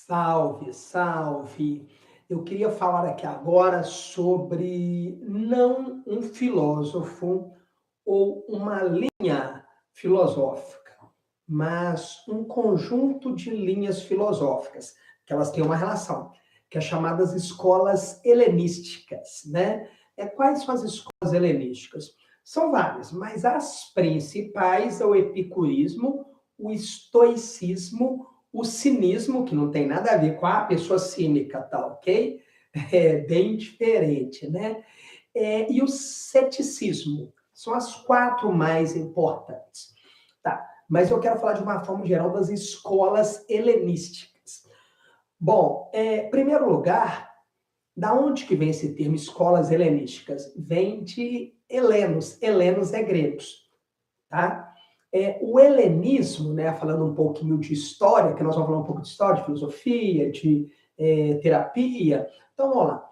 Salve, salve! Eu queria falar aqui agora sobre não um filósofo ou uma linha filosófica, mas um conjunto de linhas filosóficas, que elas têm uma relação, que é chamadas escolas helenísticas, né? Quais são as escolas helenísticas? São várias, mas as principais é o epicurismo, o estoicismo, o cinismo, que não tem nada a ver com a pessoa cínica, tá ok? É bem diferente, né? E o ceticismo. São as quatro mais importantes. Tá? Mas eu quero falar de uma forma geral das escolas helenísticas. Bom, em primeiro lugar, da onde que vem esse termo escolas helenísticas? Vem de helenos. Helenos é gregos, tá? O helenismo, né, falando um pouquinho de história, que nós vamos falar um pouco de história, de filosofia, de terapia. Então, vamos lá.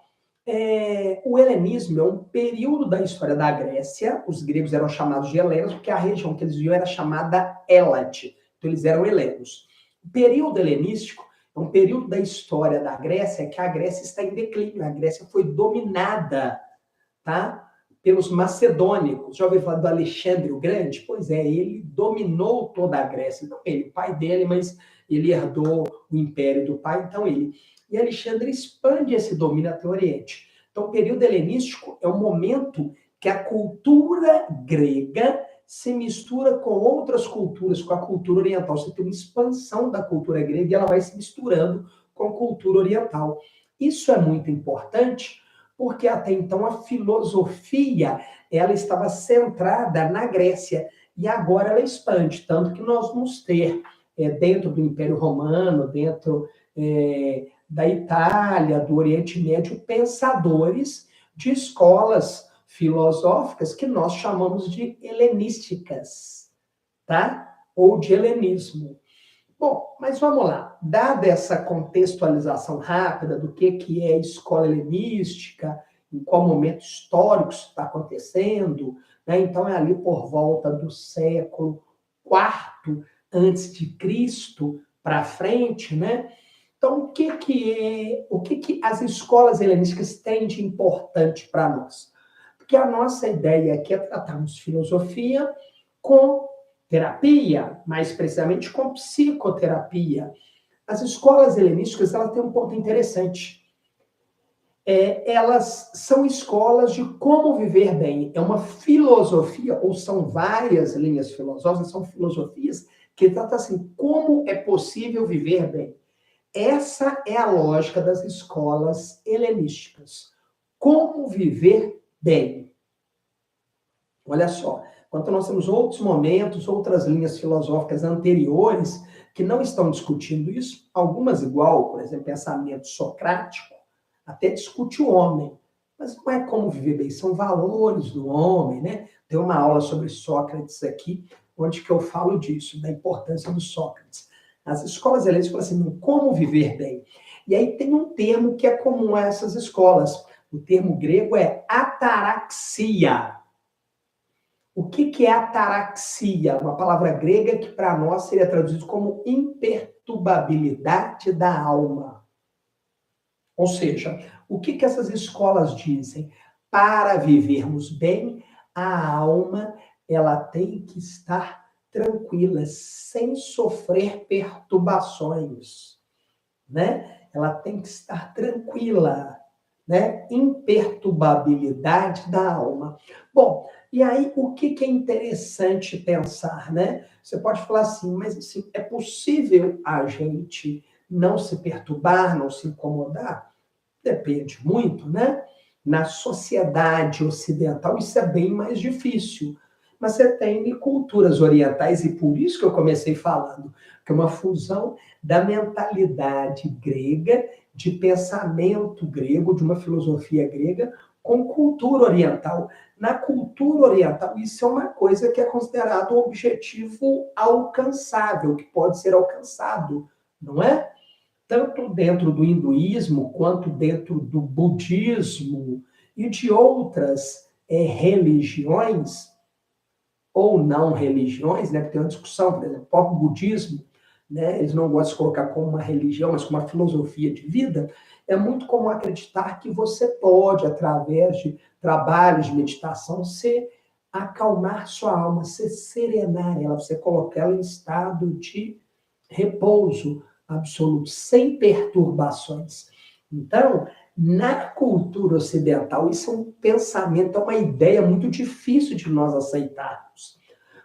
O helenismo é um período da história da Grécia. Os gregos eram chamados de helenos porque a região que eles viviam era chamada Hélade. Então, eles eram helenos. O período helenístico é um período da história da Grécia que a Grécia está em declínio. A Grécia foi dominada, tá, pelos macedônicos. Já ouviu falar do Alexandre o Grande? Pois é, ele dominou toda a Grécia. Não ele, o pai dele, mas ele herdou o império do pai, então ele. E Alexandre expande esse domínio até o Oriente. Então, o período helenístico é o momento que a cultura grega se mistura com outras culturas, com a cultura oriental. Você tem uma expansão da cultura grega e ela vai se misturando com a cultura oriental. Isso é muito importante, porque até então a filosofia ela estava centrada na Grécia e agora ela expande, tanto que nós vamos ter dentro do Império Romano, dentro da Itália, do Oriente Médio, pensadores de escolas filosóficas que nós chamamos de helenísticas, tá? Ou de helenismo. Bom, mas vamos lá. Dada essa contextualização rápida do que é escola helenística, em qual momento histórico isso está acontecendo, né? Então é ali por volta do século IV antes de Cristo para frente, né? Então o que as escolas helenísticas têm de importante para nós? Porque a nossa ideia aqui é tratarmos filosofia com terapia, mais precisamente com psicoterapia. As escolas helenísticas elas têm um ponto interessante. Elas são escolas de como viver bem. É uma filosofia, ou são várias linhas filosóficas, são filosofias que tratam assim, como é possível viver bem. Essa é a lógica das escolas helenísticas. Como viver bem. Olha só, enquanto nós temos outros momentos, outras linhas filosóficas anteriores que não estão discutindo isso, algumas igual, por exemplo, pensamento socrático, até discute o homem, mas não é como viver bem, são valores do homem, né? Tem uma aula sobre Sócrates aqui, onde que eu falo disso, da importância do Sócrates. As escolas helenísticas falam assim, como viver bem? E aí tem um termo que é comum a essas escolas. O termo grego é ataraxia. O que é ataraxia? Uma palavra grega que para nós seria traduzido como imperturbabilidade da alma. Ou seja, o que essas escolas dizem? Para vivermos bem, a alma ela tem que estar tranquila, sem sofrer perturbações, né? Ela tem que estar tranquila, né? Imperturbabilidade da alma. Bom, e aí o que é interessante pensar, né? Você pode falar assim, mas assim, é possível a gente não se perturbar, não se incomodar? Depende muito, né? Na sociedade ocidental isso é bem mais difícil. Mas você tem culturas orientais, e por isso que eu comecei falando, que é uma fusão da mentalidade grega, de pensamento grego, de uma filosofia grega, com cultura oriental. Na cultura oriental, isso é uma coisa que é considerado um objetivo alcançável, que pode ser alcançado, não é? Tanto dentro do hinduísmo, quanto dentro do budismo e de outras religiões, ou não religiões, né? Porque tem uma discussão, por exemplo, o próprio budismo, né? Eles não gostam de colocar como uma religião, mas como uma filosofia de vida. É muito comum acreditar que você pode, através de trabalhos de meditação, se acalmar sua alma, se serenar ela, você colocar ela em estado de repouso absoluto, sem perturbações. Então, na cultura ocidental, isso é um pensamento, é uma ideia muito difícil de nós aceitarmos.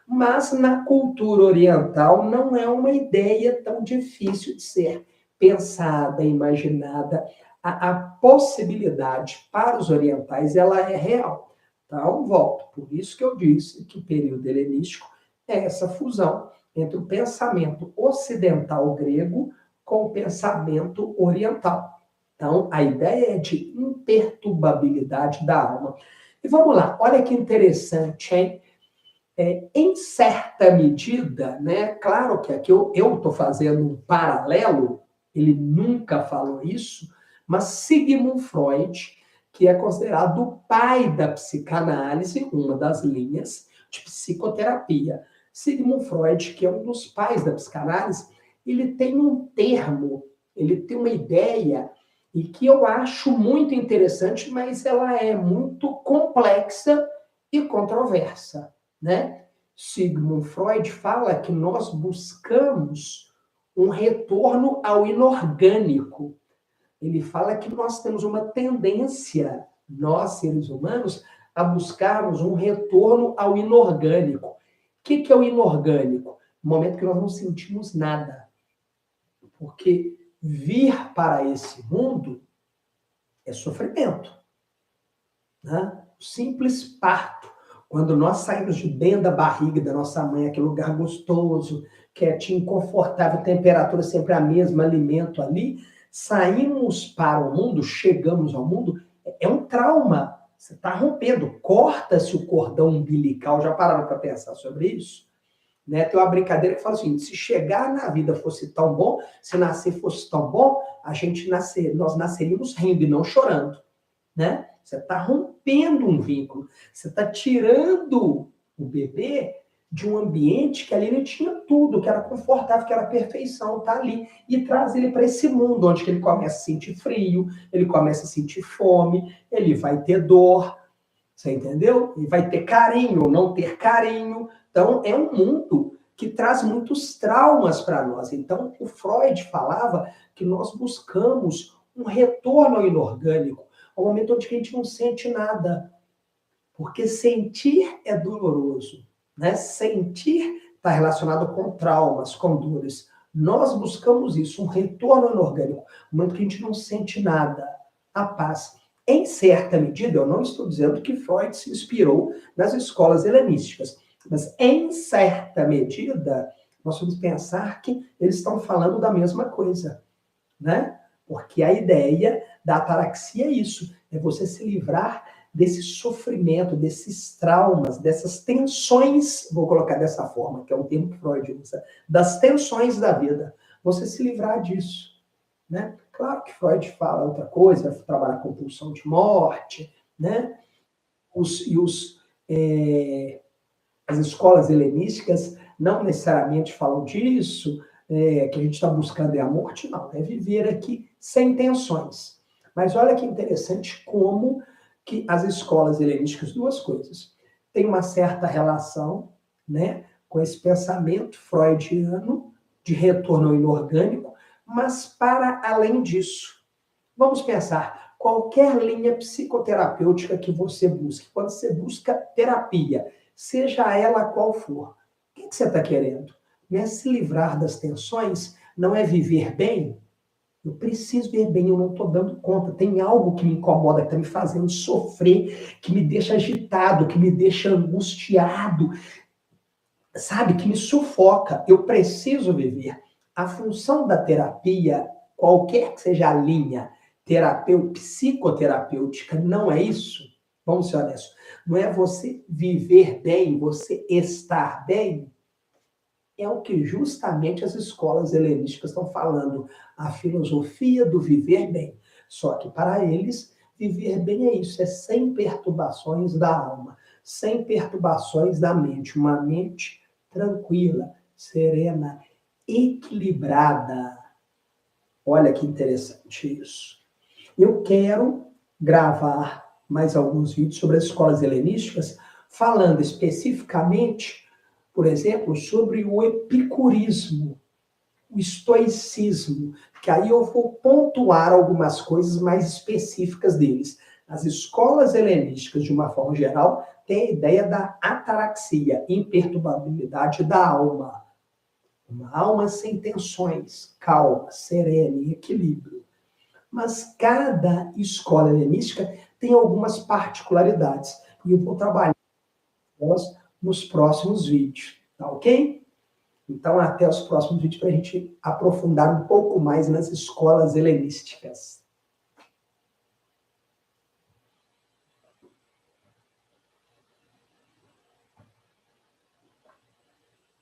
Mas na cultura oriental não é uma ideia tão difícil de ser pensada, imaginada. A possibilidade para os orientais ela é real. Então, volto. Por isso que eu disse que o período helenístico é essa fusão entre o pensamento ocidental grego com o pensamento oriental. Então, a ideia é de imperturbabilidade da alma. E vamos lá, olha que interessante, hein? Em certa medida, né? Claro que aqui eu estou fazendo um paralelo, ele nunca falou isso, mas Sigmund Freud, que é considerado o pai da psicanálise, uma das linhas de psicoterapia. Sigmund Freud, que é um dos pais da psicanálise, ele tem um termo, ele tem uma ideia, e que eu acho muito interessante, mas ela é muito complexa e controversa, né? Sigmund Freud fala que nós buscamos um retorno ao inorgânico. Ele fala que nós temos uma tendência, nós seres humanos, a buscarmos um retorno ao inorgânico. O que é o inorgânico? No momento que nós não sentimos nada. Porque vir para esse mundo é sofrimento, né? O simples parto. Quando nós saímos de dentro da barriga da nossa mãe, aquele lugar gostoso, quietinho, confortável, temperatura sempre a mesma, alimento ali, saímos para o mundo, chegamos ao mundo, é um trauma. Você está rompendo, corta-se o cordão umbilical. Já pararam para pensar sobre isso? Né? Tem uma brincadeira que fala assim: se chegar na vida fosse tão bom, se nascer fosse tão bom, nós nasceríamos rindo e não chorando. Né? Você está rompendo um vínculo, você está tirando o bebê de um ambiente que ali ele tinha tudo, que era confortável, que era perfeição, tá ali, e traz ele para esse mundo, onde ele começa a sentir frio, ele começa a sentir fome, ele vai ter dor, você entendeu? Ele vai ter carinho ou não ter carinho. Então, é um mundo que traz muitos traumas para nós. Então, o Freud falava que nós buscamos um retorno ao inorgânico, ao momento onde a gente não sente nada. Porque sentir é doloroso, né? Sentir está relacionado com traumas, com dores. Nós buscamos isso, um retorno inorgânico, no momento que a gente não sente nada, a paz. Em certa medida, eu não estou dizendo que Freud se inspirou nas escolas helenísticas, mas em certa medida, nós vamos pensar que eles estão falando da mesma coisa, né? Porque a ideia da ataraxia é isso, é você se livrar desse sofrimento, desses traumas, dessas tensões, vou colocar dessa forma, que é um termo que Freud usa, das tensões da vida. Você se livrar disso, né? Claro que Freud fala outra coisa, trabalha com pulsão de morte, né? As escolas helenísticas não necessariamente falam disso, que a gente está buscando é a morte, não, é viver aqui sem tensões. Mas olha que interessante como que as escolas helenísticas, duas coisas, têm uma certa relação, né, com esse pensamento freudiano de retorno ao inorgânico, mas para além disso. Vamos pensar, qualquer linha psicoterapêutica que você busque, quando você busca terapia, seja ela qual for, o que você está querendo? Não é se livrar das tensões? Não é viver bem? Eu preciso viver bem, eu não estou dando conta. Tem algo que me incomoda, que está me fazendo sofrer, que me deixa agitado, que me deixa angustiado, sabe? Que me sufoca. Eu preciso viver. A função da terapia, qualquer que seja a linha psicoterapêutica, não é isso? Vamos ser honestos. Não é você viver bem, você estar bem. É o que justamente as escolas helenísticas estão falando, a filosofia do viver bem. Só que para eles, viver bem é isso, é sem perturbações da alma, sem perturbações da mente, uma mente tranquila, serena, equilibrada. Olha que interessante isso. Eu quero gravar mais alguns vídeos sobre as escolas helenísticas, falando especificamente, por exemplo, sobre o epicurismo, o estoicismo, que aí eu vou pontuar algumas coisas mais específicas deles. As escolas helenísticas, de uma forma geral, têm a ideia da ataraxia, imperturbabilidade da alma. Uma alma sem tensões, calma, serena, em equilíbrio. Mas cada escola helenística tem algumas particularidades. E eu vou trabalhar com elas nos próximos vídeos, tá ok? Então, até os próximos vídeos para a gente aprofundar um pouco mais nas escolas helenísticas.